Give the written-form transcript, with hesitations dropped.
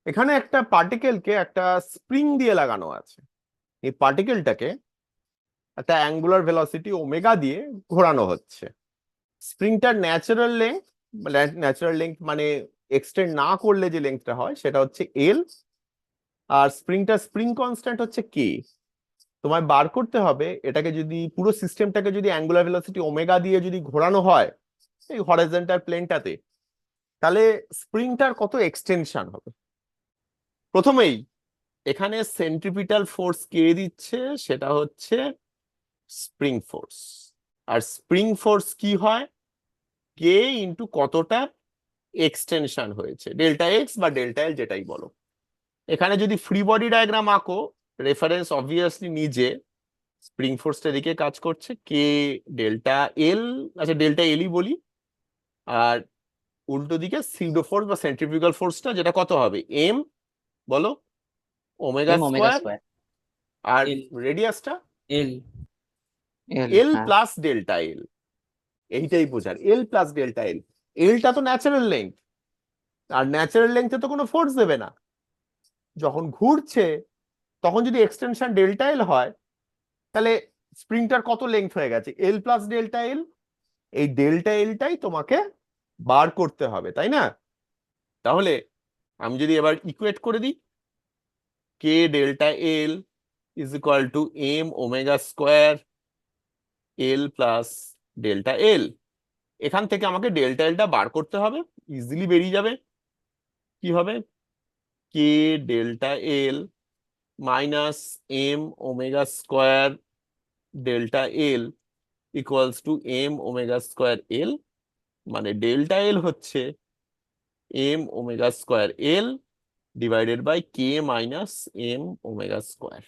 এখানে একটা পার্টিকেলকে একটা স্প্রিং দিয়ে লাগানো আছে। এই পার্টিকেলটাকে একটা অ্যাঙ্গুলার ভেলোসিটি ওমেগা দিয়ে ঘোরানো হচ্ছে। স্প্রিংটার ন্যাচারাল লেংথ মানে এক্সটেন্ড না করলে যে লেংথটা হয় সেটা হচ্ছে এল, আর স্প্রিং কনস্ট্যান্ট হচ্ছে কে। তোমায় বার করতে হবে এটাকে, যদি পুরো সিস্টেমটাকে যদি অ্যাঙ্গুলার ভেলোসিটি ওমেগা দিয়ে যদি ঘোরানো হয় এই হরাইজন্টাল প্লেনটাতে, তাহলে স্প্রিংটার কত এক্সটেনশন হবে। প্রথমেই এখানে সেন্ট্রিপিটাল ফোর্স কে দিচ্ছে, সেটা হচ্ছে স্প্রিং ফোর্স। আর স্প্রিং ফোর্স কি হয়, কে ইন্টু কতটা এক্সটেনশন হয়েছে, ডেল্টা এক্স বা ডেল্টা এল যেটাই বলো। এখানে যদি ফ্রি বডি ডায়াগ্রাম আঁকো, রেফারেন্স অবভিয়াসলি নিজে স্প্রিং ফোর্সটা দিকে কাজ করছে, কে ডেল্টা এল, আচ্ছা ডেল্টা এলই বলি। আর উল্টো দিকে সিউডো ফোর্স বা সেন্ট্রিফিউগাল ফোর্সটা, যেটা কত হবে, এম বলো, omega M omega square. Square. আর এল। রেডিয়াসটা এল। এল, এল হ্যাঁ। Plus delta L. এইটাই বোঝার, এল প্লাস ডেল্টা এল। এলটা তো ন্যাচারাল লেংথ, আর ন্যাচারাল লেংথে তো কোনো ফোর্স দেবে না। যখন ঘুরছে তখন যদি এক্সটেনশন ডেল্টা এল হয়, তাহলে স্প্রিংটার কত লেংথ হয়ে গেছে, এল প্লাস ডেল্টা এল। এই ডেল্টা এলটাই তোমাকে বার করতে হবে, তাই না? তাহলে আমি যদি এবার ইকুয়েট করে দিই, K delta L is equal to M omega square L plus delta L. এখান থেকে আমাকে ডেল্টা এলটা বার করতে হবে, ইজিলি বেরিয়ে যাবে। কি হবে, K delta L minus M omega square delta L equals to M omega square L. মানে ডেল্টা এল হচ্ছে M omega square L divided by K minus M omega square.